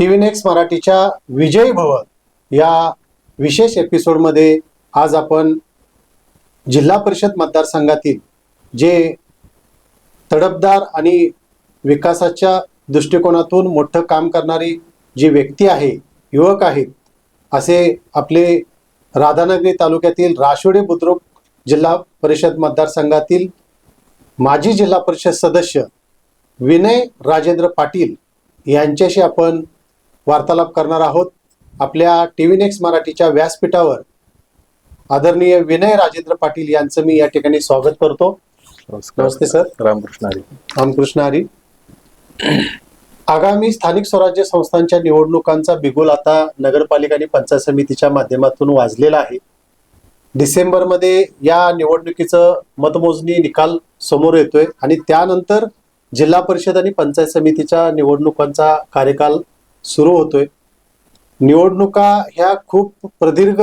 TV next मराठीच्या विजयी भव या विशेष एपिसोडमध्ये आज आपण जिल्हा परिषद मतदारसंघातील जे तडफदार आणि विकासाच्या दृष्टिकोनातून मोठं काम करणारी जी व्यक्ती आहे, युवक आहेत, असे आपले राधानगरी तालुक्यातील राशिवडे बुद्रुक जिल्हा परिषद मतदारसंघातील माजी जिल्हा परिषद सदस्य विनय राजेंद्र पाटील यांच्याशी आपण वार्तालाप करणार आहोत. आपल्या टीव्ही नेक्स्ट मराठीच्या व्यासपीठावर आदरणीय विनय राजेंद्र पाटील यांचं मी या ठिकाणी स्वागत करतो. नमस्ते सर. रामकृष्ण हरी. रामकृष्ण हरी. आगामी स्थानिक स्वराज्य संस्थांच्या निवडणुकांचा बिगुल आता नगरपालिका आणि पंचायत समितीच्या माध्यमातून वाजलेला आहे. डिसेंबरमध्ये या निवडणुकीचं मतमोजणी निकाल समोर येतोय आणि त्यानंतर जिल्हा परिषद आणि पंचायत समितीच्या निवडणुकांचा कार्यकाल सुरू होतोय. निवडणुका ह्या खूप प्रदीर्घ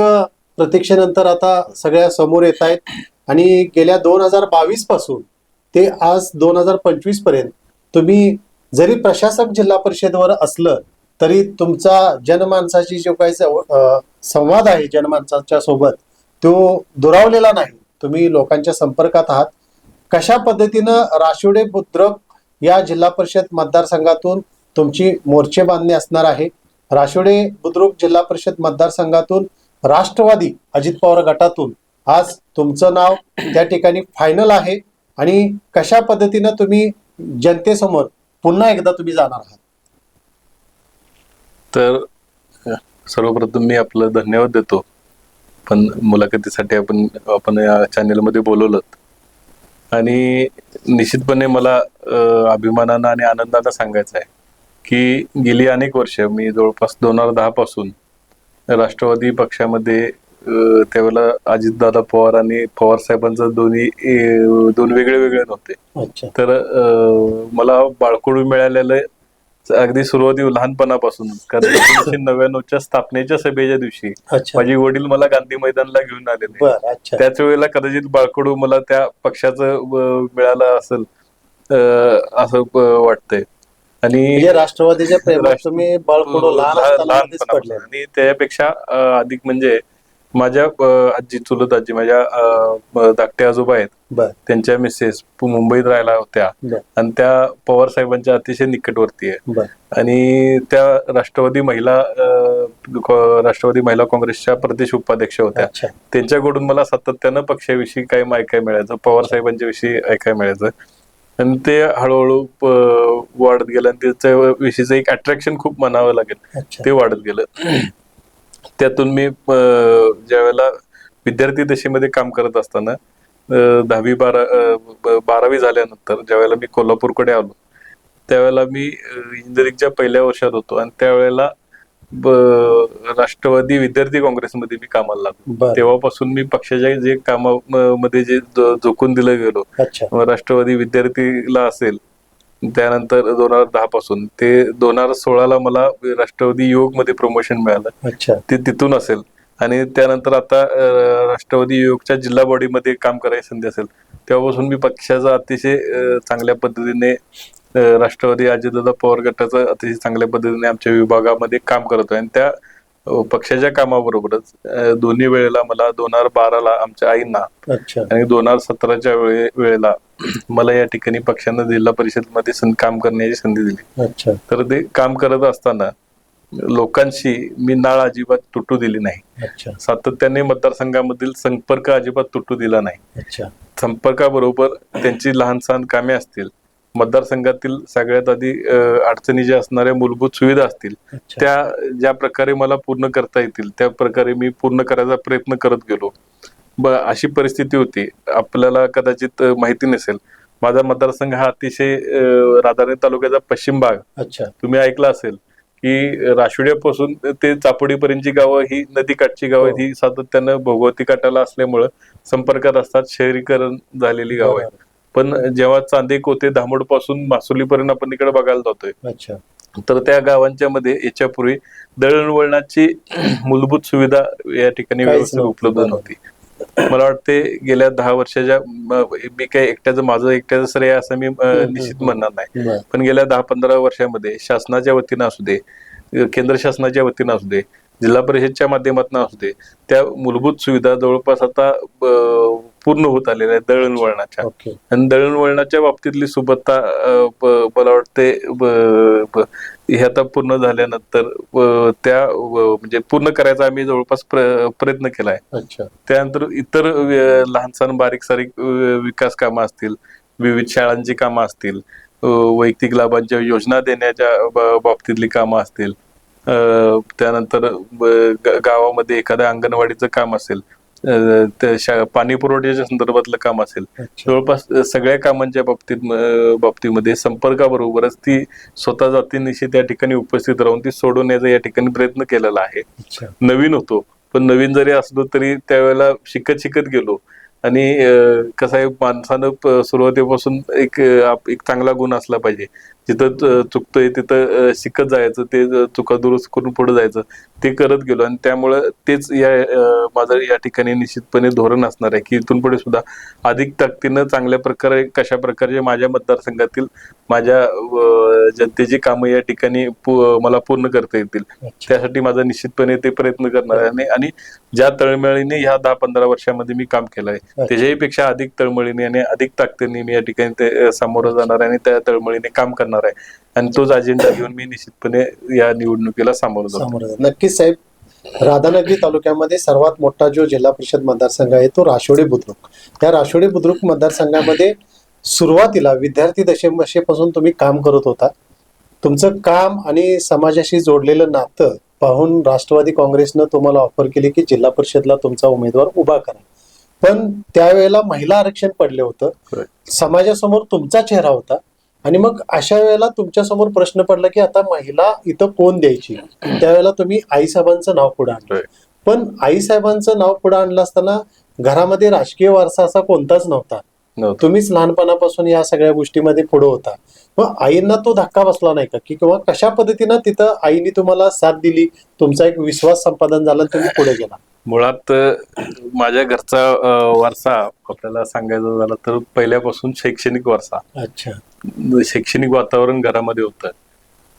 प्रतीक्षेनंतर आता सगळ्या समोर येत आहेत आणि गेल्या 2022 पासून ते आज 2025 पर्यंत तुम्ही जरी प्रशासक जिल्हा परिषदेवर असलं तरी तुमचा जनमानसाची जो काही संवाद आहे जनमानसाच्या सोबत तो दुरावलेला नाही. तुम्ही लोकांच्या संपर्कात आहात. कशा पद्धतीनं राशिवडे बुद्रुक या जिल्हा परिषद मतदारसंघातून तुमची मोर्चे बांधणी असणार आहे? राशिवडे बुद्रुक जिल्हा परिषद मतदारसंघातून राष्ट्रवादी अजित पवार गटातून आज तुमचं नाव त्या ठिकाणी फायनल आहे आणि कशा पद्धतीनं तुम्ही जनतेसमोर पुन्हा एकदा तुम्ही जाणार आहात? तर सर्वप्रथम मी आपलं धन्यवाद देतो. पण मुलाखतीसाठी आपण या चॅनेलमध्ये बोलवलं आणि निश्चितपणे मला अभिमानानं आणि आनंदानं सांगायचं आहे की गेली अनेक वर्ष मी जवळपास 2010 पासून राष्ट्रवादी पक्षामध्ये त्यावेळेला अजितदादा पवार आणि पवार साहेबांचं दोन वेगळे नव्हते. तर मला बाळकडू मिळालेलं अगदी सुरुवाती लहानपणापासून, कारण 1999च्या स्थापनेच्या सभेच्या दिवशी माझे वडील मला गांधी मैदानला घेऊन आलेले. त्याच वेळेला कदाचित बाळकडू मला त्या पक्षाचं मिळालं असेल असं वाटतंय. आणि राष्ट्रवादीच्या प्रेमात तुम्ही बाळकडू लहान आणि त्यापेक्षा अधिक म्हणजे माझ्या आजी, चुलत आजी, माझ्या धाकटे आजोबा आहेत, त्यांच्या मिसेस मुंबईत राहायला होत्या आणि त्या पवार साहेबांच्या अतिशय निकटवर्ती आहे. आणि त्या राष्ट्रवादी महिला काँग्रेसच्या प्रदेश उपाध्यक्ष होत्या. त्यांच्याकडून मला सातत्यानं पक्षाविषयी काय ऐकायला मिळायचं, पवार साहेबांच्या विषयी ऐकायला मिळायचं आणि ते हळूहळू वाढत गेलं आणि त्याच्या विषयीचं एक अट्रॅक्शन खूप म्हणावं लागेल, ते वाढत गेलं. त्यातून मी ज्या वेळेला विद्यार्थी दशेमध्ये काम करत असताना 10वी 12वी झाल्यानंतर ज्या वेळेला मी कोल्हापूरकडे आलो त्यावेळेला मी इंजिनिअरिंगच्या पहिल्या वर्षात होतो आणि त्यावेळेला राष्ट्रवादी विद्यार्थी काँग्रेसमध्ये मी कामाला लागलो. तेव्हापासून मी पक्षाच्या जे कामामध्ये जे झोकून दिलं गेलो, राष्ट्रवादी विद्यार्थीला असेल, त्यानंतर 2010 पासून ते 2016ला मला राष्ट्रवादी युवक मध्ये प्रमोशन मिळालं, ते तिथून असेल. आणि त्यानंतर आता राष्ट्रवादी युवकच्या जिल्हा बॉडीमध्ये काम करायची संधी असेल, तेव्हापासून मी पक्षाचा अतिशय चांगल्या पद्धतीने राष्ट्रवादी अजितदादा पवार गटाचं अतिशय चांगल्या पद्धतीने आमच्या विभागामध्ये काम करतोय. आणि त्या पक्षाच्या कामाबरोबरच दोन्ही वेळेला मला 2012ला आमच्या आईंना आणि 2017च्या वेळेला मला या ठिकाणी पक्षानं जिल्हा परिषदमध्ये काम करण्याची संधी दिली. तर ते काम करत असताना लोकांशी मी नाळ अजिबात तुटू दिली नाही. सातत्याने मतदारसंघामधील संपर्क अजिबात तुटू दिला नाही. संपर्काबरोबर त्यांची लहान सहान कामे असतील, मतदारसंघातील सगळ्यात आधी अडचणी ज्या असणाऱ्या मूलभूत सुविधा असतील, त्या ज्या प्रकारे मला पूर्ण करता येतील त्या प्रकारे मी पूर्ण करायचा प्रयत्न करत गेलो. अशी परिस्थिती होती. आपल्याला कदाचित माहिती नसेल, माझा मतदारसंघ हा अतिशय राधानगरी तालुक्याचा पश्चिम भाग, तुम्ही ऐकला असेल की राशिवड्यापासून ते चापोडीपर्यंतची गावं ही नदीकाठची गावं, ही सातत्यानं भोगवती काठाला असल्यामुळं संपर्कात असतात. शहरीकरण झालेली गाव आहे. पण जेव्हा चांदे कोते धामोड पासून मासुलीपर्यंत आपण इकडे बघायला जातोय, तर त्या गावांच्या मध्ये याच्यापूर्वी दळणवळणाची मूलभूत सुविधा या ठिकाणी व्यवस्थित उपलब्ध नव्हती. मला वाटते गेल्या 10 वर्षाच्या, मी काय माझं एकट्याचं श्रेय असं मी निश्चित म्हणणार नाही, पण गेल्या 10-15 वर्षामध्ये शासनाच्या वतीनं असू दे, केंद्र शासनाच्या वतीनं असू दे, जिल्हा परिषदच्या माध्यमातून असू दे, त्या मूलभूत सुविधा जवळपास आता पूर्ण होत आलेल्या आहेत दळणवळणाच्या. आणि दळणवळणाच्या बाबतीतली सुबत्ता मला वाटते हे आता पूर्ण झाल्यानंतर त्या म्हणजे पूर्ण करायचा आम्ही जवळपास प्रयत्न केलाय. त्यानंतर इतर लहान सहान बारीक सारीक विकास कामं असतील, विविध शाळांची कामं असतील, वैयक्तिक लाभांच्या योजना देण्याच्या बाबतीतली कामं असतील, त्यानंतर गावामध्ये एखाद्या अंगणवाडीचं काम असेल, पाणी पुरवठ्याच्या संदर्भातलं काम असेल, जवळपास सगळ्या कामांच्या बाबतीमध्ये संपर्काबरोबरच ती स्वतः जातीनिशी त्या ठिकाणी उपस्थित राहून ती सोडवण्याचा या ठिकाणी प्रयत्न केलेला आहे. नवीन होतो, पण नवीन जरी असलो तरी त्यावेळेला शिकत शिकत गेलो. आणि कसं आहे, माणसानं सुरुवातीपासून एक चांगला गुण असला पाहिजे. जिथं चुकतोय तिथं शिकत जायचं, ते चुका दुरुस्त करून पुढे जायचं, ते करत गेलो. आणि त्यामुळं तेच माझं या ठिकाणी निश्चितपणे धोरण असणार आहे की इथून पुढे सुद्धा अधिक ताकदीनं चांगल्या प्रकारे कशा प्रकारचे माझ्या मतदारसंघातील माझ्या जनतेची कामं या ठिकाणी मला पूर्ण करता येतील, त्यासाठी माझा निश्चितपणे ते प्रयत्न करणार आहे. आणि ज्या तळमळीने ह्या 10-15 वर्षामध्ये मी काम केलंय त्याच्याही पेक्षा अधिक तळमळीने आणि अधिक ताकदीने मी या ठिकाणी ते सामोरं जाणार आहे आणि त्या तळमळीने काम करणार आहे. आणि तोच अजेंडा घेऊन मी निश्चितपणे या निवडणुकीला सामोरं जातो. नक्कीच साहेब, राधानगरी तालुक्यामध्ये सर्वात मोठा जो जिल्हा परिषद मतदारसंघ आहे तो राशोडी बुद्रुक. त्या राशोडी बुद्रुक मतदारसंघामध्ये सुरुवातीला विद्यार्थी दशेपासून तुम्ही काम करत होता. तुमचं काम आणि समाजाशी जोडलेलं नातं पाहून राष्ट्रवादी काँग्रेसनं तुम्हाला ऑफर केली की जिल्हा परिषदला तुमचा उमेदवार उभा करा. पण त्यावेळेला महिला आरक्षण पडले होतं, समाजासमोर तुमचा चेहरा होता. आणि मग अशा वेळेला तुमच्या समोर प्रश्न पडला की आता महिला इथं कोण द्यायची. त्यावेळेला तुम्ही आईसाहेबांचं नाव पुढे आणलं. पण आईसाहेबांचं नाव पुढे आणलं असताना घरामध्ये राजकीय वारसा असा कोणताच नव्हता. तुम्हीच लहानपणापासून या सगळ्या गोष्टीमध्ये पुढे होता. मग आईंना तो धक्का बसला नाही का, की किंवा कशा पद्धतीनं तिथं आईने तुम्हाला साथ दिली, तुमचा एक विश्वास संपादन झाला, तुम्ही पुढे गेला? मुळात माझ्या घरचा वारसा आपल्याला सांगायचा झाला तर पहिल्यापासून शैक्षणिक वारसा. शैक्षणिक वातावरण घरामध्ये होतं.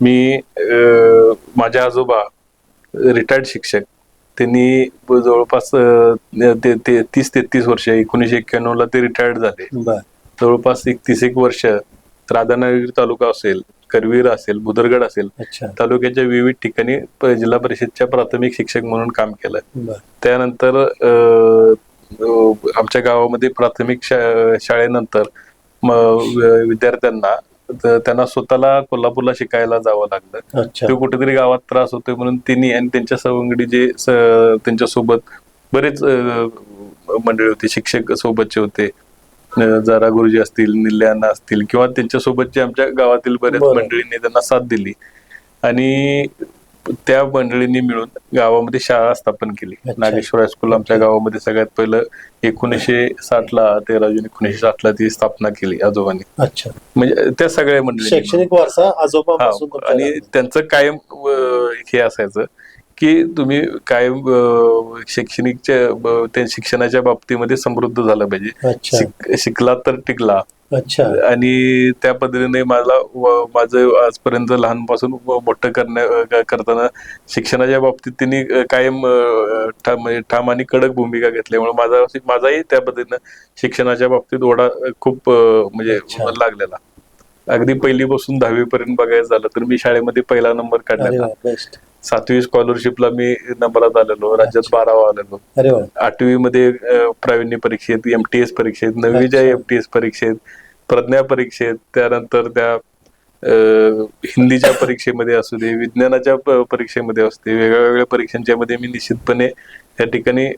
मी माझे आजोबा रिटायर्ड शिक्षक, त्यांनी जवळपास 30-33 वर्ष 1991 ला ते रिटायर्ड झाले. जवळपास 31 वर्ष राधानगरी तालुका असेल, करवीर असेल, भुदरगड असेल, तालुक्याच्या विविध ठिकाणी जिल्हा परिषदच्या प्राथमिक शिक्षक म्हणून काम केलं. त्यानंतर आमच्या गावामध्ये प्राथमिक शाळेनंतर त्यांना स्वतःला कोल्हापूरला शिकायला जावं लागलं. ते कुठेतरी गावात त्रास होतोय म्हणून त्यांनी आणि त्यांच्या सवंगडी जे त्यांच्यासोबत बरेच मंडळी होते, शिक्षक सोबतचे होते, जरा गुरुजी असतील, निल्याना असतील किंवा त्यांच्यासोबतचे आमच्या गावातील बरेच मंडळींनी त्यांना साथ दिली. आणि त्या मंडळींनी मिळून गावामध्ये शाळा स्थापन केली. नागेश्वर हायस्कूल आमच्या गावामध्ये सगळ्यात पहिलं 1960 ला 13 जून 1960 ला ती स्थापना केली आजोबांनी. म्हणजे त्या सगळ्या मंडळी शैक्षणिक वारसा आजोबा. आणि त्यांचं कायम हे असायचं की तुम्ही कायम शिक्षणाच्या बाबतीमध्ये समृद्ध झालं पाहिजे, शिकला तर टिकला. आणि त्या पद्धतीने माझं आजपर्यंत लहानपासून मोठं करताना शिक्षणाच्या बाबतीत त्यांनी कायम ठाम आणि कडक भूमिका घेतल्यामुळे माझाही त्या पद्धतीनं शिक्षणाच्या बाबतीत ओढा खूप म्हणजे लागलेला. अगदी पहिलीपासून 10वी पर्यंत बघायचं झालं तर मी शाळेमध्ये पहिला नंबर काढलेला. 7वी स्कॉलरशिपला मी नंबरात आलेलो, राज्यात 12वा आलेलो. 8वी मध्ये प्रावीण्य परीक्षेत, MTS परीक्षेत, 9वीच्या MTS परीक्षेत, प्रज्ञा परीक्षेत, त्यानंतर त्या हिंदीच्या परीक्षेमध्ये असू दे, विज्ञानाच्या परीक्षेमध्ये असू दे, वेगळ्या परीक्षांच्या मध्ये मी निश्चितपणे या ठिकाणी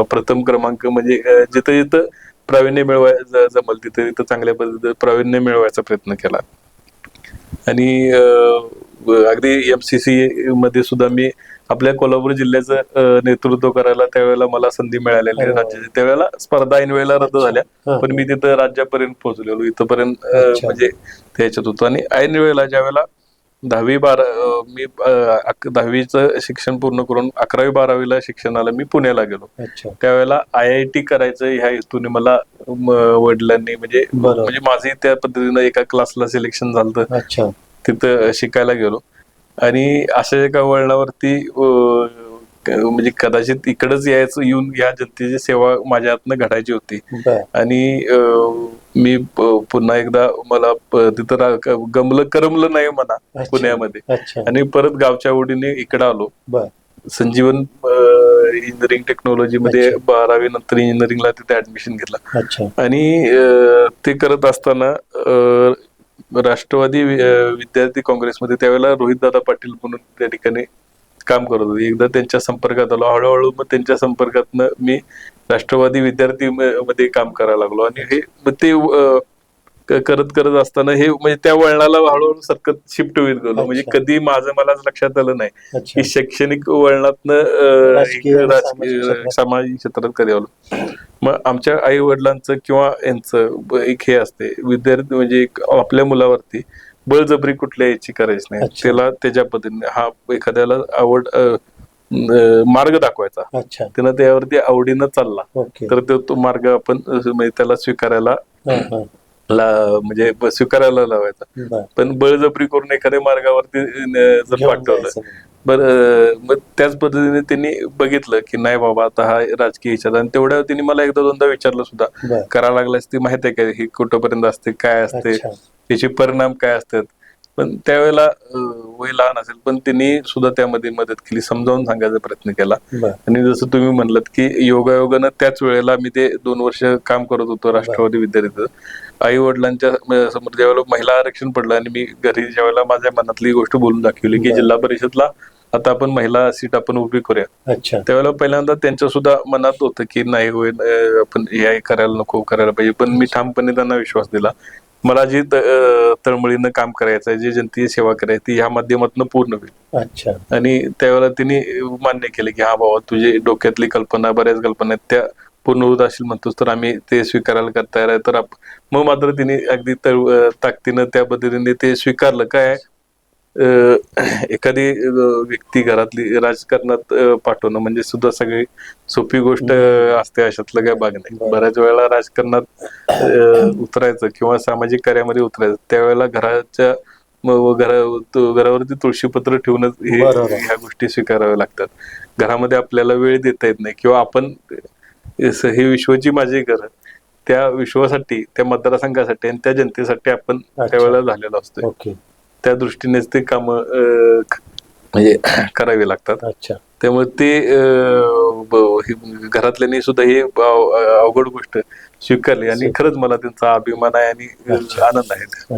प्रथम क्रमांक म्हणजे जिथं जिथं प्रावीण्य मिळवायचं जमल तिथं चांगल्या पद्धतीने प्रावीण्य मिळवायचा प्रयत्न केला. आणि अगदी MCC मध्ये सुद्धा मी आपल्या कोल्हापूर जिल्ह्याचं नेतृत्व करायला त्यावेळेला मला संधी मिळालेली राज्याची. त्यावेळेला स्पर्धा ऐन वेळेला रद्द झाल्या, पण मी तिथं राज्यापर्यंत पोहोचलेलो, इथपर्यंत म्हणजे त्याच्यात होतो. आणि ऐन वेळेला ज्यावेळेला 10वी-12 मी 10वीचं शिक्षण पूर्ण करून 11वी-12वीला शिक्षणाला मी पुण्याला गेलो. त्यावेळेला IIT करायचं ह्या हेतूने मला वडिलांनी म्हणजे माझे त्या पद्धतीनं एका क्लासला सिलेक्शन झालं, तिथं शिकायला गेलो. आणि अशा एका वळणावरती म्हणजे कदाचित इकडच यायचं, येऊन या जनतेची सेवा माझ्या हातनं घडायची होती. आणि मी पुन्हा एकदा मला तिथं करमलं नाही म्हणा पुण्यामध्ये, आणि परत गावच्या ओढीने इकडे आलो. संजीवन इंजिनिअरिंग टेक्नॉलॉजी मध्ये 12वी नंतर इंजिनिअरिंगला तिथे ऍडमिशन घेतलं. आणि ते करत असताना राष्ट्रवादी विद्यार्थी काँग्रेसमध्ये त्यावेळेला रोहितदादा पाटील म्हणून त्या ठिकाणी काम करत होते. एकदा त्यांच्या संपर्कात आलो, हळूहळू मग त्यांच्या संपर्कातनं मी राष्ट्रवादी विद्यार्थी मध्ये काम करायला लागलो. आणि हे ते करत असताना हे म्हणजे त्या वळणाला हळूहळू सरकत शिफ्ट होईल गेलो. म्हणजे कधी मलाच लक्षात आलं नाही की शैक्षणिक वळणातनं राजकीय सामाजिक क्षेत्रात कधी आलो. मग आमच्या आई वडिलांचं किंवा यांचं एक हे असते, विद्यार्थी म्हणजे आपल्या मुलावरती बळजबरी कुठल्या याची करायची नाही. त्याला त्याच्या पद्धतीने हा एखाद्याला आवड मार्ग दाखवायचा, त्यानं त्यावरती आवडीनं चालला तर तो मार्ग आपण त्याला स्वीकारायला म्हणजे स्वीकारायला लावायचा. पण बळजबरी करून एखाद्या मार्गावरती जर पाठवलं मग त्याच पद्धतीने त्यांनी बघितलं की नाही बाबा आता हा राजकीय इच्छा. आणि तेवढ्या त्यांनी मला एकदा दोनदा विचारलं सुद्धा, करायला लागल्यास ती माहिती आहे का ही कुठंपर्यंत असते, काय असते, त्याचे परिणाम काय असतात. पण त्यावेळेला वय लहान असेल पण त्यांनी सुद्धा त्यामध्ये मदत केली, समजावून सांगायचा प्रयत्न केला. आणि जसं तुम्ही म्हणलात की योगायोगानं त्याच वेळेला मी ते 2 वर्ष काम करत होतो राष्ट्रवादी विद्यार्थी. आई वडिलांच्या समोर ज्यावेळेला महिला आरक्षण पडलं आणि मी घरी ज्यावेळेला माझ्या मनातली गोष्ट बोलून दाखवली की जिल्हा परिषदला आता आपण महिला सीट आपण उभी करूया, त्यावेळेला पहिल्यांदा त्यांच्या सुद्धा मनात होतं की नाही होय आपण हे करायला नको, करायला पाहिजे. पण मी ठामपणे त्यांना विश्वास दिला, मला जी तळमळीनं काम करायचं आहे, जी जनतेची सेवा करायची ती ह्या माध्यमातून पूर्ण होईल. आणि त्यावेळेला तिने मान्य केलं की हा बाबा तुझी डोक्यातली कल्पना, बऱ्याच कल्पना आहेत त्या पूर्ण होत असेल म्हणतोस तर आम्ही ते स्वीकारायला तयार आहे. तर मग मात्र तिने अगदी ताकदीनं त्या पद्धतीने ते स्वीकारलं. काय एखादी व्यक्ती घरातली राजकारणात पाठवणं म्हणजे सुद्धा सगळी सोपी गोष्ट असते अशातलं काय भाग नाही. बऱ्याच वेळेला राजकारणात उतरायचं किंवा सामाजिक कार्यामध्ये उतरायचं त्यावेळेला घरावरती तुळशीपत्र ठेवूनच ह्या गोष्टी स्वीकाराव्या लागतात. घरामध्ये आपल्याला वेळ देता येत नाही किंवा आपण हे विश्वाची माझी घर, त्या विश्वासाठी, त्या मतदारसंघासाठी आणि त्या जनतेसाठी आपण त्यावेळेला झालेलो असतो. त्या दृष्टीनेच ते काम म्हणजे करावे लागतात. त्यामुळे ते घरातल्यांनी सुद्धा हे अवघड गोष्ट स्वीकारली आणि खरंच मला त्यांचा अभिमान आहे आणि आनंद आहे.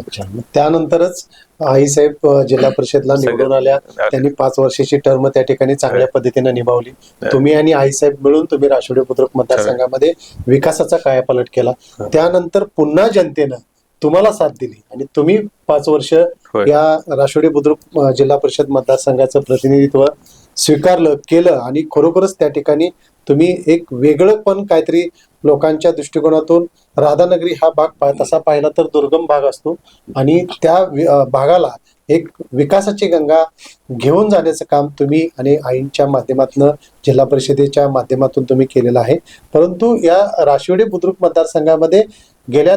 त्यानंतरच आईसाहेब जिल्हा परिषदला निवडून आल्या, त्यांनी 5 वर्षाची टर्म त्या ठिकाणी चांगल्या पद्धतीने निभावली. तुम्ही आणि आईसाहेब मिळून तुम्ही राष्ट्रवादी बुद्रुक मतदारसंघामध्ये विकासाचा कायापालट केला. त्यानंतर पुन्हा जनतेनं तुम्हाला साथ दिली आणि तुम्ही 5 वर्ष या राष्ट्रवादी बुद्रुक जिल्हा परिषद मतदारसंघाचं प्रतिनिधित्व स्वीकारलं केलं. आणि खरोखरच त्या ठिकाणी तुम्ही एक वेगळं पण काहीतरी लोकांच्या दृष्टिकोनातून, राधानगरी हा भाग तसा पाहिला तर दुर्गम भाग असतो आणि त्या भागाला एक विकासाची गंगा घेऊन जाण्याचं काम तुम्ही आणि आईंच्या माध्यमातून, जिल्हा परिषदेच्या माध्यमातून तुम्ही केलेलं आहे. परंतु या राष्ट्रवादी बुद्रुक मतदारसंघामध्ये गेल्या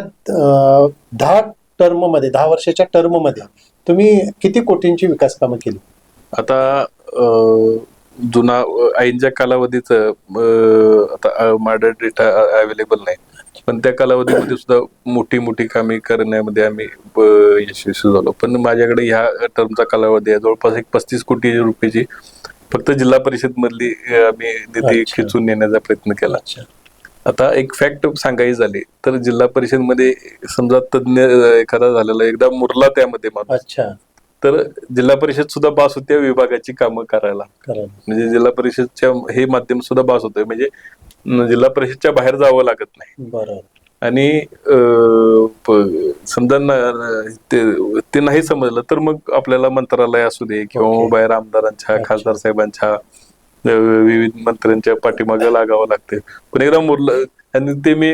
10 वर्षाच्या टर्म मध्ये तुम्ही किती कोटींची विकास कामं केली? आता जुना आईंच्या कालावधीचं आता माझा डेटा अवेलेबल नाही, पण त्या कालावधीमध्ये सुद्धा मोठी कामे करण्यामध्ये आम्ही यशस्वी झालो. पण माझ्याकडे ह्या टर्मचा कालावधी आहे जवळपास 35 कोटी रुपयाची फक्त जिल्हा परिषद मधली आम्ही निधी खिचून नेण्याचा प्रयत्न केला. आता एक फॅक्ट सांगायची झाली तर जिल्हा परिषद मध्ये समजा तज्ञ एखादा झालेला एकदा मुरला त्यामध्ये माणूस, तर जिल्हा परिषद सुद्धा बास होते विभागाची कामं करायला. म्हणजे जिल्हा परिषदच्या हे माध्यम सुद्धा बास होतंय, म्हणजे जिल्हा परिषदच्या बाहेर जावं लागत नाही. आणि समजा ते नाही समजलं तर मग आपल्याला मंत्रालय असू दे किंवा बाहेर आमदारांच्या, खासदार साहेबांच्या, विविध मंत्र्यांच्या पाठीमागे लागावं लागते. पण एकदा मुरलं आणि ते मी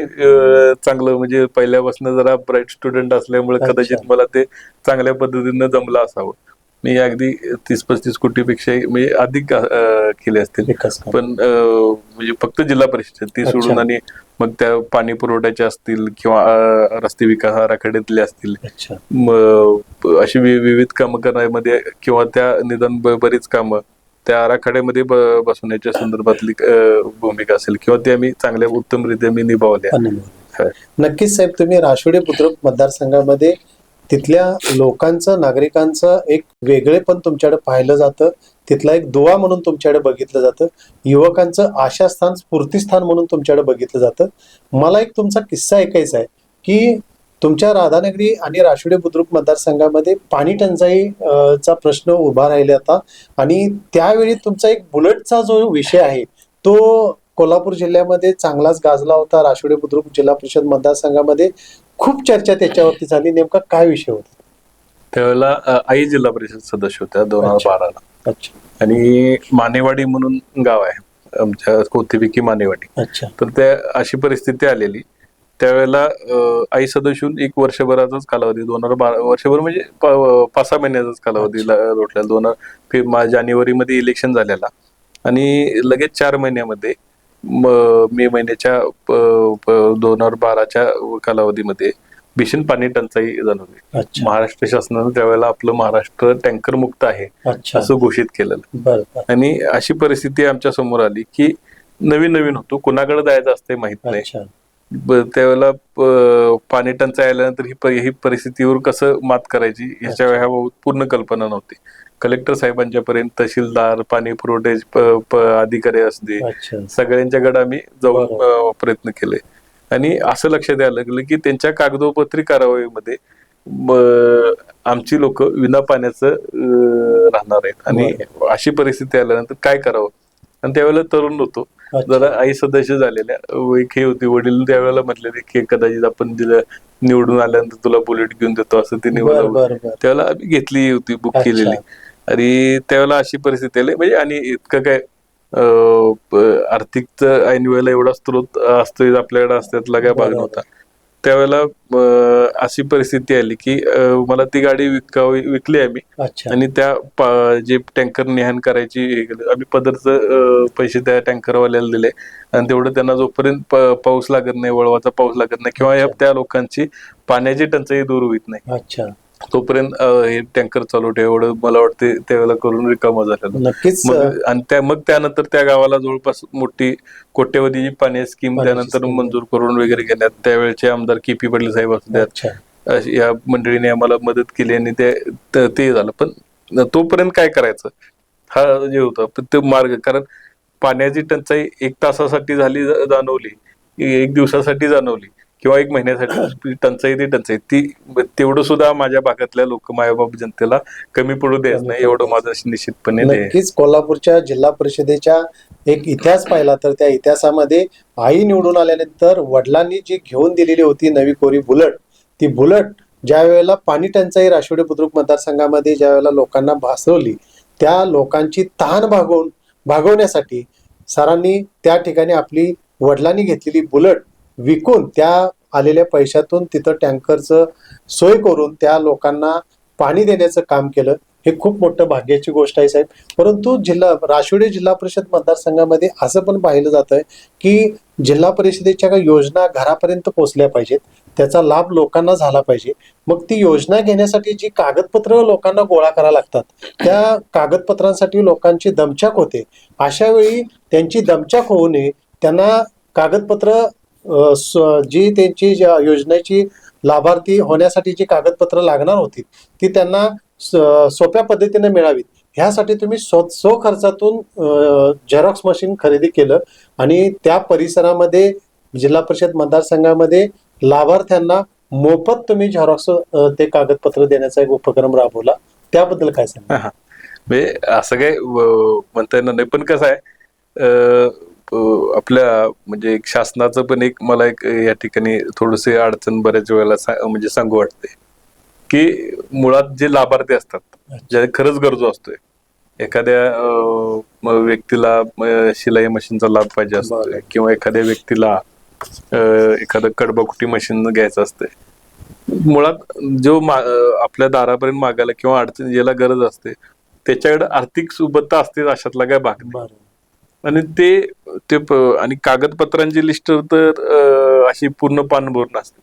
चांगलं म्हणजे पहिल्यापासून जरा ब्राईट स्टुडंट असल्यामुळे कदाचित मला ते चांगल्या पद्धतीनं जमलं असावं. मी अगदी 30-35 कोटीपेक्षा म्हणजे अधिक केले असतील. पण म्हणजे फक्त जिल्हा परिषद ती सोडून, आणि मग त्या पाणी पुरवठ्याच्या असतील किंवा रस्ते विकास आराखड्यातले असतील, अशी विविध कामं करण्यामध्ये किंवा त्या निदान बरीच कामं त्या आराखड्यामध्ये बसवण्याच्या संदर्भातली भूमिका असेल किंवा ते आम्ही चांगल्या उत्तमरित्या मी निभावल्या. नक्कीच साहेब, तुम्ही राशिवडे बुद्रुक मतदारसंघामध्ये तिथल्या लोकांचं, नागरिकांचं एक वेगळे पण तुमच्याकडे पाहिलं जातं, तिथला एक दुवा म्हणून तुमच्याकडे बघितलं जातं, युवकांचं आशास्थान, स्फूर्तीस्थान म्हणून तुमच्याकडे बघितलं जातं. मला एक तुमचा किस्सा ऐकायचा आहे की तुमच्या राधानगरी आणि राशिवडे बुद्रुक मतदारसंघामध्ये पाणी टंचाई चा प्रश्न उभा राहिला होता आणि त्यावेळी तुमचा एक बुलेटचा जो विषय आहे तो कोल्हापूर जिल्ह्यामध्ये चांगलाच गाजला होता. राशिवडे बुद्रुक जिल्हा परिषद मतदारसंघामध्ये खूप चर्चा त्याच्यावरती झाली. नेमका काय विषय होता त्यावेळेला? आई जिल्हा परिषद सदस्य होत्या 2012ला. आणि मानेवाडी म्हणून गाव आहे आमच्या, कोथेपिकी मानेवाडी. तर त्या अशी परिस्थिती आलेली त्यावेळेला आई सदस्य होऊन 1 वर्षभराचाच कालावधी, 2012 वर्षभर म्हणजे 5-6 महिन्याचाच कालावधी लोटला. जानेवारीमध्ये इलेक्शन झालेला आणि लगेच 4 महिन्यामध्ये मे महिन्याच्या 2012च्या कालावधीमध्ये भीषण पाणी टंचाई जाणवली. महाराष्ट्र शासनानं त्यावेळेला आपलं महाराष्ट्र टँकर मुक्त आहे असं घोषित केलेलं. आणि अशी परिस्थिती आमच्या समोर आली की नवीन होतो, कुणाकडे जायचं असते माहित नाही. त्यावेळेला पाणी टंचाई आल्यानंतर ही परिस्थितीवर कसं मात करायची ह्याच्या ह्याबाबत पूर्ण कल्पना नव्हती. कलेक्टर साहेबांच्यापर्यंत, तहसीलदार, पाणी पुरवठे अधिकारी असते, सगळ्यांच्याकडे आम्ही जाऊन प्रयत्न केले. आणि असं लक्षात यायला लागलं की त्यांच्या कागदोपत्री कारवाईमध्ये आमची लोक विना पाण्याचं राहणार आहेत. आणि अशी परिस्थिती आल्यानंतर काय करावं. आणि त्यावेळेला तरुण होतो, जरा आई सदस्य झालेल्या एक हे होती. वडील त्यावेळेला म्हटलेले की कदाचित आपण निवडून आल्यानंतर तुला बुलेट घेऊन देतो असं ते निवडलं. त्यावेळेला आम्ही घेतली होती, बुक केलेली. आणि त्यावेळेला अशी परिस्थिती आली म्हणजे, आणि इतकं काय आर्थिक ऐन वेळेला एवढा स्त्रोत असतो आपल्याकडे असत्यातला काय भाग नव्हता. त्यावेळेला अशी परिस्थिती आली की मला ती गाडी विकली आम्ही. आणि त्या जे टँकर नेहान करायची आम्ही पदरचं पैसे त्या टँकरवाल्याला दिले. आणि तेवढं त्यांना जोपर्यंत पाऊस लागत नाही, वळवाचा पाऊस लागत नाही किंवा त्या लोकांची पाण्याची टंचाई दूर होत नाही, तोपर्यंत हे टँकर चालू ठेव, एवढं मला वाटते त्यावेळेला करून रिकामा झालेलं. आणि मग त्यानंतर त्या गावाला जवळपास मोठी कोट्यवधीची पाणी स्कीम त्यानंतर मंजूर करून वगैरे घेण्यात त्यावेळेचे आमदार KP पाटील साहेब असतात, या मंडळीने आम्हाला मदत केली आणि ते झालं. पण तोपर्यंत काय करायचं हा जे होता ते मार्ग, कारण पाण्याची टंचाई 1 तासासाठी झाली जाणवली, 1 दिवसासाठी जाणवली किंवा 1 महिन्यासाठी टंचाई ती तेवढं सुद्धा माझ्या भागातल्या लोक मायबाप जनतेला कमी पडू द्यायचं नाही, एवढं माझं निश्चितपणे. नक्कीच कोल्हापूरच्या जिल्हा परिषदेच्या एक इतिहास पाहिला तर त्या इतिहासामध्ये आई निवडून आल्यानंतर वडिलांनी जी घेऊन दिलेली होती नवी कोरी बुलेट, ती बुलेट ज्या वेळेला पाणी टंचाई राशिवडे बुद्रुक मतदारसंघामध्ये ज्या वेळेला लोकांना भासवली, त्या लोकांची तहान भागवण्यासाठी सरांनी त्या ठिकाणी आपली वडिलांनी घेतलेली बुलेट विकून त्या आलेल्या पैशातून तिथं टँकरचं सोय करून त्या लोकांना पाणी देण्याचं काम केलं. हे खूप मोठं भाग्याची गोष्ट आहे साहेब. परंतु राशिवडे जिल्हा परिषद मतदारसंघामध्ये असं पण पाहिलं जात आहे की जिल्हा परिषदेच्या काही योजना घरापर्यंत पोहोचल्या पाहिजेत, त्याचा लाभ लोकांना झाला पाहिजे. मग ती योजना घेण्यासाठी जी कागदपत्र लोकांना गोळा करायला लागतात, त्या कागदपत्रांसाठी लोकांची दमछाक होते. अशा वेळी त्यांची दमछाक होऊ नये, त्यांना कागदपत्र जी त्यांची योजनेची लाभार्थी होण्यासाठी जी कागदपत्र लागणार होती ती त्यांना सोप्या पद्धतीने मिळावीत, ह्यासाठी तुम्ही खर्चातून झेरॉक्स मशीन खरेदी केलं आणि त्या परिसरामध्ये जिल्हा परिषद मतदारसंघामध्ये लाभार्थ्यांना मोफत तुम्ही झेरॉक्स ते कागदपत्र देण्याचा एक उपक्रम राबवला, त्याबद्दल काय सांगा? असं काय म्हणता येणार नाही, पण कसं आहे आपल्या म्हणजे शासनाचं पण मला या ठिकाणी थोडीशी अडचण बऱ्याच वेळेला म्हणजे सांगू वाटते की मुळात जे लाभार्थी असतात, ज्या खरंच गरजू असतोय, एखाद्या व्यक्तीला शिलाई मशीनचा लाभ पाहिजे असतो किंवा एखाद्या व्यक्तीला एखादं कडबाकुटी मशीन घ्यायचं असते, मुळात जो आपल्या दारापर्यंत मागायला किंवा अडचण ज्याला गरज असते त्याच्याकडे आर्थिक सुबत्ता असते, अशातला काय भाग नाही. आणि आणि कागदपत्रांची लिस्ट तर अशी पूर्ण पानभर नसते.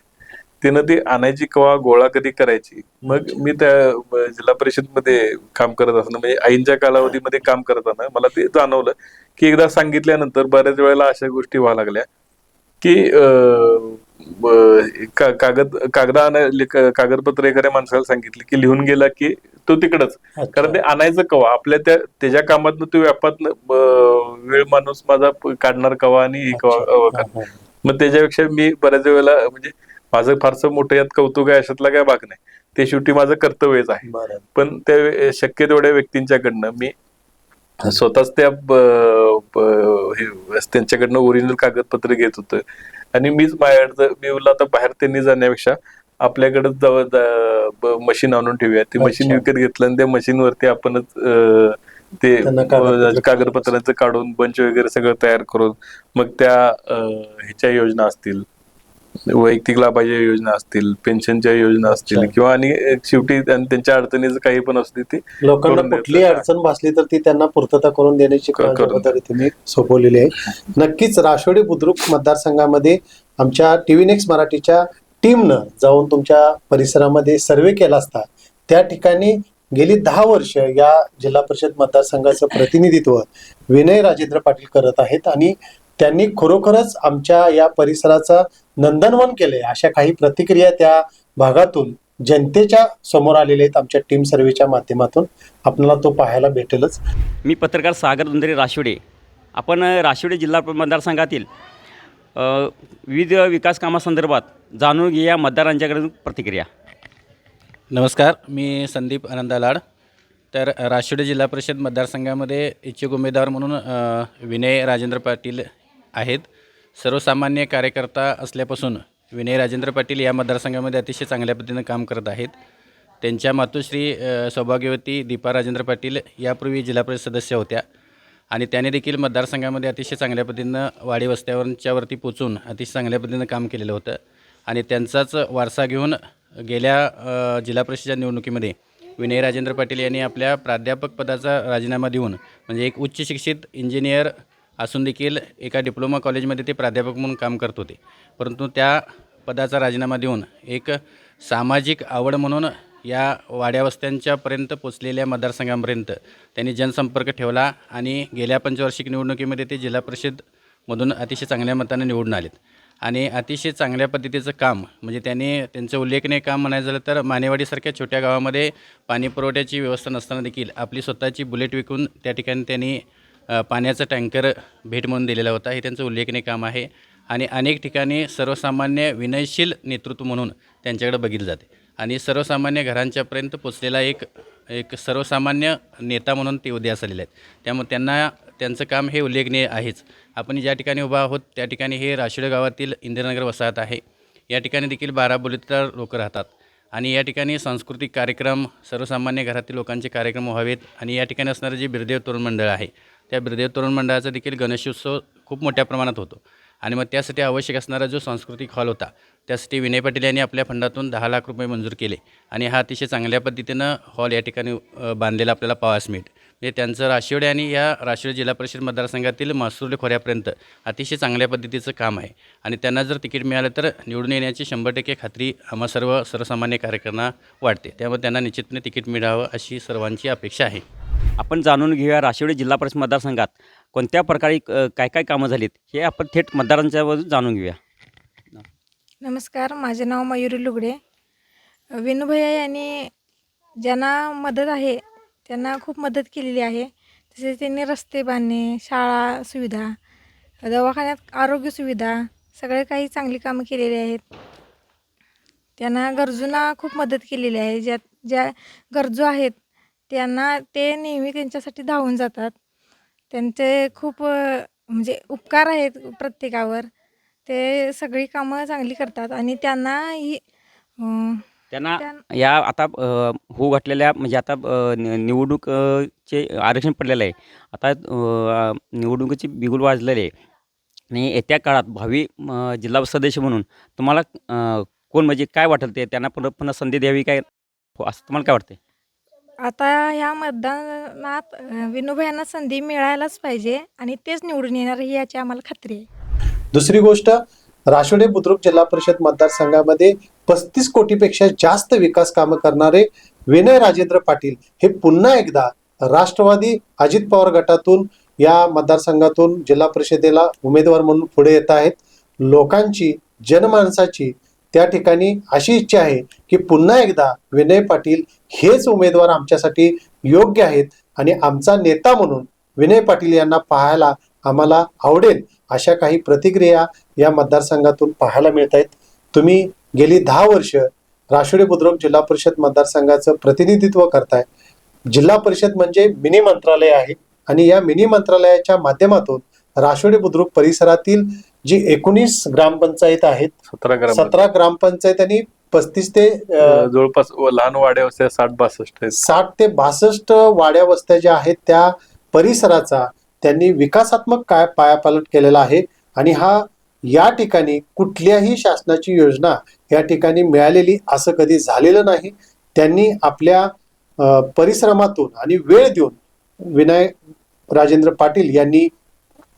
तिनं ते आणायची किंवा गोळा कधी करायची. मग मी त्या जिल्हा परिषद मध्ये काम करत असताना म्हणजे आईंच्या कालावधीमध्ये काम करताना मला ते जाणवलं की एकदा सांगितल्यानंतर बऱ्याच वेळेला अशा गोष्टी व्हायला लागल्या की कागदपत्र एखाद्या माणसाला सांगितले की लिहून गेला की तो तिकडच. कारण ते आणायचं कवा आपल्या त्याच्या कामातनं तो व्यापातनं वेळ माणूस माझा काढणार कवा आणि हे कवा करणार. मग त्याच्यापेक्षा मी बऱ्याच वेळेला म्हणजे माझं फारसं मोठं यात कौतुक आहे अशातला काय भाग नाही. ते शेवटी माझं कर्तव्यच आहे. पण त्या शक्य तेवढ्या व्यक्तींच्याकडनं मी स्वतःच त्यांच्याकडनं ओरिजिनल कागदपत्र घेत होतं आणि मीच माझ्याकडचं मी बोललो आता बाहेर त्यांनी जाण्यापेक्षा आपल्याकडे जवळ मशीन आणून ठेवूया. ते मशीन विकत घेतलं आणि त्या मशीनवरती आपणच ते कागदपत्रांचं काढून बंच वगैरे सगळं तयार करून मग त्या ह्याच्या योजना असतील, वैयक्तिक लाभाच्या योजना असतील, पेन्शनच्या योजना असतील किंवा आणि शेवटी त्यांच्या अडचणीचं काही पण असते ते लोकांना कुठलीही अडचण भासली तर ती त्यांना पूर्तता करून देण्याची जबाबदारी तुम्ही सोपवलेली आहे. नक्कीच राष्ट्रवादी बुद्रुक मतदारसंघामध्ये आमच्या टीव्ही नेक्स्ट मराठीच्या टीमनं जाऊन तुमच्या परिसरामध्ये सर्वे केला असता त्या ठिकाणी गेली 10 वर्ष या जिल्हा परिषद मतदारसंघाचं प्रतिनिधित्व विनय राजेंद्र पाटील करत आहेत आणि त्यांनी खरोखरच आमच्या या परिसराचा नंदनवन केले अशा काही प्रतिक्रिया त्या भागातून जनतेच्या समोर आलेल्या आहेत. आमच्या टीम सर्वेच्या माध्यमातून आपल्याला तो पाहायला भेटेलच. मी पत्रकार सागर दुंदरे राशिवडे. आपण राशिवडे जिल्हा मतदारसंघातील विविध विकास कामासंदर्भात जाणून घेऊया मतदारांच्याकडून प्रतिक्रिया. नमस्कार, मी संदीप आनंद लाड. तर राशिवडे जिल्हा परिषद मतदारसंघामध्ये इच्छुक उमेदवार म्हणून विनय राजेंद्र पाटील आहेत. सर्वसामान्य कार्यकर्ता असल्यापासून विनय राजेंद्र पाटील या मतदारसंघामध्ये अतिशय चांगल्या पद्धतीनं काम करत आहेत. त्यांच्या मातोश्री सौभाग्यवती दीपा राजेंद्र पाटील यापूर्वी जिल्हा परिषद सदस्य होत्या आणि त्याने देखील मतदारसंघामध्ये अतिशय चांगल्या पद्धतीनं वाडी वस्त्यावरती पोचून अतिशय चांगल्या पद्धतीनं काम केलेलं होतं आणि त्यांचाच वारसा घेऊन गेल्या जिल्हा परिषदेच्या निवडणुकीमध्ये विनय राजेंद्र पाटील यांनी आपल्या प्राध्यापक पदाचा राजीनामा देऊन म्हणजे एक उच्च शिक्षित इंजिनियर असून देखील एका डिप्लोमा कॉलेजमध्ये ते प्राध्यापक म्हणून काम करत होते. परंतु त्या पदाचा राजीनामा देऊन एक सामाजिक आवड म्हणून या वाड्यावस्त्यांच्यापर्यंत पोचलेल्या मतदारसंघापर्यंत त्यांनी जनसंपर्क ठेवला आणि गेल्या पंचवार्षिक निवडणुकीमध्ये ते जिल्हा परिषदमधून अतिशय चांगल्या मताने निवडून आलेत आणि अतिशय चांगल्या पद्धतीचं काम म्हणजे त्यांचं उल्लेखनीय काम म्हणायचं झालं तर मानेवाडीसारख्या छोट्या गावामध्ये पाणी पुरवठ्याची व्यवस्था नसताना देखील आपली स्वतःची बुलेट विकून त्या ठिकाणी त्यांनी पाण्याचा टँकर भेट म्हणून दिलेला होता. हे त्यांचं उल्लेखनीय काम आहे आणि अनेक ठिकाणी सर्वसामान्य विनयशील नेतृत्व म्हणून त्यांच्याकडे बघितलं जाते आणि सर्वसामान्य घरांच्यापर्यंत पोचलेला एक सर्वसामान्य नेता म्हणून ते उदयास आलेले आहेत. त्यामुळे त्यांचं काम हे उल्लेखनीय आहेच. आपण ज्या ठिकाणी उभा आहोत त्या ठिकाणी हे राशिवडे गावातील इंदिरानगर वसाहत आहे. या ठिकाणी देखील 12 बोलीदार लोक राहतात आणि या ठिकाणी सांस्कृतिक कार्यक्रम सर्वसामान्य घरातील लोकांचे कार्यक्रम व्हावेत आणि या ठिकाणी असणारं जे बिरदेव तरुण मंडळ आहे त्या बिरदेव तरुण मंडळाचा देखील गणेशोत्सव खूप मोठ्या प्रमाणात होतो आणि मग त्यासाठी आवश्यक असणारा जो सांस्कृतिक हॉल होता त्यासाठी विनय पाटील यांनी आपल्या फंडातून 10 लाख रुपये मंजूर केले आणि हा अतिशय चांगल्या पद्धतीनं हॉल या ठिकाणी बांधलेला आपल्याला पाहावयास मिळेल. म्हणजे त्यांचं राशिवडे आणि या राशिवडे जिल्हा परिषद मतदारसंघातील मासुर्ले खोऱ्यापर्यंत अतिशय चांगल्या पद्धतीचं काम आहे आणि त्यांना जर तिकीट मिळालं तर निवडून येण्याची 100% खात्री आम्हा सर्वसामान्य कार्यकर्त्यांना वाटते. त्यामुळे त्यांना निश्चितपणे तिकीट मिळावं अशी सर्वांची अपेक्षा आहे. आपण जाणून घेऊया राशिवडे जिल्हा परिषद मतदारसंघात कोणत्या प्रकारे काय काय कामं झालीत हे आपण थेट मतदारांच्यावरून जाणून घेऊया. नमस्कार, माझे नाव मयुरी लुगडे. विनूभैया यांनी ज्यांना मदत आहे त्यांना खूप मदत केलेली आहे. तसेच त्यांनी रस्ते बांधणे, शाळा सुविधा, दवाखान्यात आरोग्य सुविधा सगळे काही चांगली कामं केलेली आहेत. त्यांना गरजूंना खूप मदत केलेली आहे. ज्या गरजू आहेत त्यांना ते नेहमी त्यांच्यासाठी धावून जातात. त्यांचे खूप म्हणजे उपकार आहेत प्रत्येकावर. ते सगळी कामं चांगली करतात आणि त्यांना या आता होऊ घातलेल्या म्हणजे आता निवडणूकचे आरक्षण पडलेलं आहे. आता निवडणुकीची बिगुल वाजलेली आहे आणि येत्या काळात भावी जिल्हा सदस्य म्हणून तुम्हाला कोण म्हणजे काय वाटेल ते त्यांना पुन्हा संधी द्यावी काय असं तुम्हाला काय वाटते? आता ह्या मतदानात विनोबायांना संधी मिळायलाच पाहिजे आणि तेच निवडून येणार ही याची आम्हाला खात्री आहे. दुसरी गोष्ट, राशिवडे बुद्रुक जिल्हा परिषद मतदारसंघामध्ये 35 कोटीपेक्षा जास्त विकास कामं करणारे विनय राजेंद्र पाटील हे पुन्हा एकदा राष्ट्रवादी अजित पवार गटातून या मतदारसंघातून जिल्हा परिषदेला उमेदवार म्हणून पुढे येत आहेत. लोकांची, जनमानसाची त्या ठिकाणी अशी इच्छा आहे की पुन्हा एकदा विनय पाटील हेच उमेदवार आमच्यासाठी योग्य आहेत आणि आमचा नेता म्हणून विनय पाटील यांना पाहायला आम्हाला आवडेल, अशा काही प्रतिक्रिया या मतदारसंघातून पाहायला मिळत आहेत. तुम्ही गेली 10 वर्ष राशिवडे बुद्रुक जिल्हा परिषद मतदारसंघाचं प्रतिनिधित्व करताय. जिल्हा परिषद म्हणजे मिनी मंत्रालय आहे आणि या मिनी मंत्रालयाच्या माध्यमातून राशिवडे बुद्रुक परिसरातील जी 19 ग्रामपंचायत आहेत, 17 ग्रामपंचायत आणि 35 ते जवळपास लहान वाड्या वस्त्या 60 ते 62 वाड्या वस्त्या ज्या आहेत त्या परिसराचा त्यांनी विकासात्मक काय पायापालट केलेला आहे. आणि या ठिकाणी कुठल्याही शासनाची योजना या ठिकाणी मिळालेली असं कधी झालेलं नाही. त्यांनी आपल्या परिश्रमातून आणि वेळ देऊन विनय राजेंद्र पाटील यांनी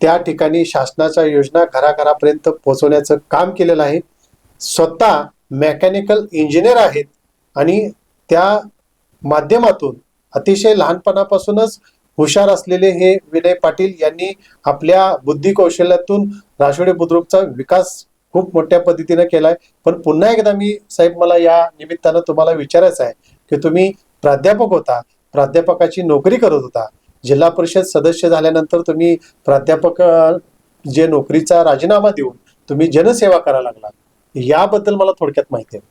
त्या ठिकाणी शासनाच्या योजना घराघरापर्यंत पोहोचवण्याचं काम केलेलं आहे. स्वतः मेकॅनिकल इंजिनियर आहेत आणि त्या माध्यमातून अतिशय लहानपणापासूनच हुशार असलेले हे विनय पाटील यांनी आपल्या बुद्धी कौशल्यातून राशिवडे बुद्रुकचा विकास खूप मोठ्या पद्धतीने केलाय. पण पुन्हा एकदा मी साहेब, मला या निमित्तानं तुम्हाला विचारायचं आहे की तुम्ही प्राध्यापक होता, प्राध्यापकाची नोकरी करत होता, जिल्हा परिषद सदस्य झाल्यानंतर तुम्ही प्राध्यापक जे नोकरीचा राजीनामा देऊन तुम्ही जनसेवा करायला लागला, याबद्दल मला थोडक्यात माहिती आहे.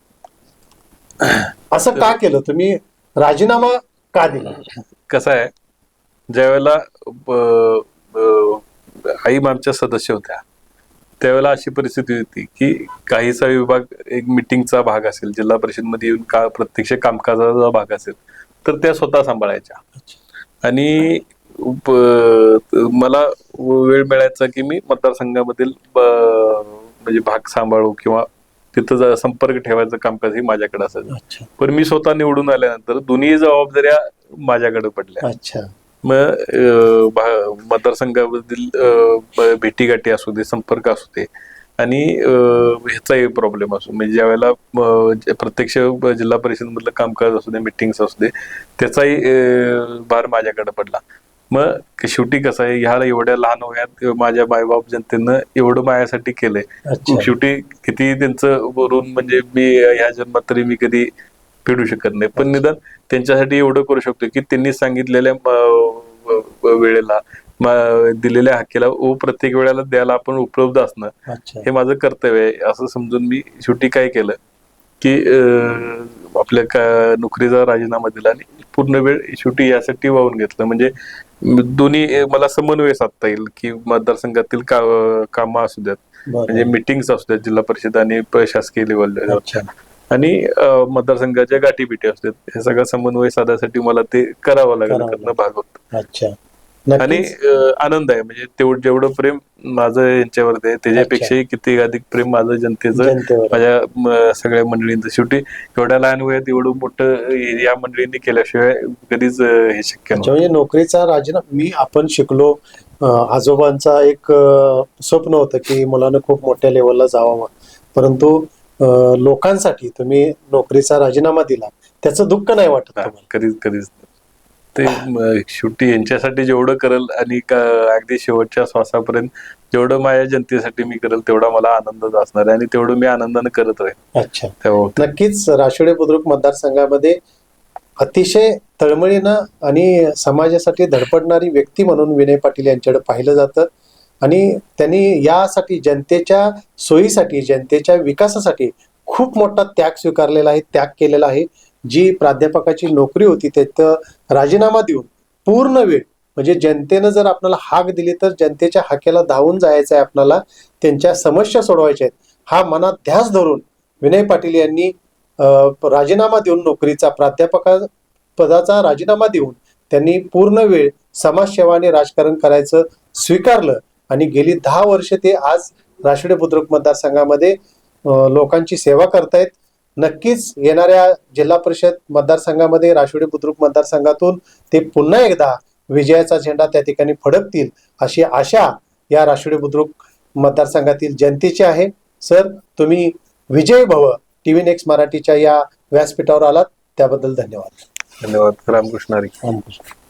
असं का केलं तुम्ही, राजीनामा का दिला? कसं आहे, ज्यावेळेला आई आमच्या सदस्य होत्या त्यावेळेला अशी परिस्थिती होती की काहीसा विभाग एक मिटिंगचा भाग असेल, जिल्हा परिषदमध्ये येऊन प्रत्यक्ष कामकाजाचा भाग असेल तर त्या स्वतः सांभाळायच्या. आणि मला वेळ मिळायचा की मी मतदारसंघामधील म्हणजे भाग सांभाळू किंवा तिथं संपर्क ठेवायचं कामकाज ही माझ्याकडे असायचं. पण मी स्वतः निवडून आल्यानंतर दोन्ही जबाबदाऱ्या माझ्याकडे पडल्या. मग मतदारसंघामधील भेटीगाठी असू दे, संपर्क असू दे आणि ह्याचाही प्रॉब्लेम असो, म्हणजे ज्या वेळेला प्रत्यक्ष जिल्हा परिषद मधलं कामकाज असू दे, मिटिंग्स असू दे, त्याचाही भार माझ्याकडे पडला. मग शेवटी कसं आहे, ह्या एवढ्या लहान वयात माझ्या मायबाप जनतेनं एवढं माझ्यासाठी केलंय. शेवटी किती त्यांचं वरून म्हणजे मी ह्या जन्मात तरी मी कधी फेडू शकत नाही, पण निदान त्यांच्यासाठी एवढं करू शकतो की त्यांनी सांगितलेल्या वेळेला दिलेल्या हक्केला प्रत्येक वेळेला द्यायला आपण उपलब्ध असणं हे माझं कर्तव्य आहे असं समजून मी शेवटी काय केलं की आपल्या नोकरीचा राजीनामा दिला आणि पूर्ण वेळ शेवटी यासाठी वाहून घेतलं. म्हणजे दोन्ही मला समन्वय साधता येईल की मतदारसंघातील कामं असू द्यात, म्हणजे मिटिंग्स असू द्यात जिल्हा परिषद आणि शासकीय लेवल आणि मतदारसंघाच्या गाठीबिटी असतात, हे सगळं समन्वय साधण्यासाठी मला ते करावं लागलं, करणं भाग होतं. आणि आनंद आहे, म्हणजे जेवढं प्रेम माझं यांच्यावरती आहे त्याच्यापेक्षाही किती अधिक प्रेम माझं जनतेचं माझ्या सगळ्या मंडळींचं. शेवटी एवढ्या लहान वयात एवढं मोठं या मंडळींनी केल्याशिवाय कधीच हे शक्य नव्हतं. म्हणजे नोकरीचा राजीनामा आपण शिकलो, आजोबांचा एक स्वप्न होतं की मुलानं खूप मोठ्या लेवलला जावं, परंतु लोकांसाठी तुम्ही नोकरीचा राजीनामा दिला, त्याचं दुःख नाही वाटत? कधीच ते शेवटी यांच्यासाठी जेवढं करेल आणि अगदी शेवटच्या श्वासापर्यंत जेवढं माझ्या जनतेसाठी मी करेल तेवढा मला आनंदच असणार आहे आणि तेवढं मी आनंदाने करत राहील. अच्छा, नक्कीच राशिवडे बुद्रुक मतदारसंघामध्ये अतिशय तळमळीनं आणि समाजासाठी धडपडणारी व्यक्ती म्हणून विनय पाटील यांच्याकडे पाहिलं जातं आणि त्यांनी यासाठी जनतेच्या सोयीसाठी, जनतेच्या विकासासाठी खूप मोठा त्याग स्वीकारलेला आहे, त्याग केलेला आहे. जी प्राध्यापकाची नोकरी होती त्याचं राजीनामा देऊन पूर्ण वेळ, म्हणजे जनतेनं जर आपल्याला हाक दिली तर जनतेच्या हाकेला धावून जायचं आहे, आपल्याला त्यांच्या समस्या सोडवायच्या आहेत, हा मनात ध्यास धरून विनय पाटील यांनी राजीनामा देऊन नोकरीचा प्राध्यापका पदाचा राजीनामा देऊन त्यांनी पूर्ण वेळ समाजसेवा आणि राजकारण करायचं स्वीकारलं आणि गेली 10 वर्ष ते आज राशिवडे बुद्रुक मतदारसंघामध्ये लोकांची सेवा करतायत. नक्कीच येणाऱ्या जिल्हा परिषद मतदारसंघामध्ये राशिवडे बुद्रुक मतदारसंघातून ते पुन्हा एकदा विजयाचा झेंडा त्या ठिकाणी फडकतील अशी आशा या राशिवडे बुद्रुक मतदारसंघातील जनतेची आहे. सर, तुम्ही विजयी भव TV नेक्स्ट मराठीच्या या व्यासपीठावर आलात त्याबद्दल धन्यवाद. धन्यवाद. रामकृष्ण हरी. रामकृष्ण.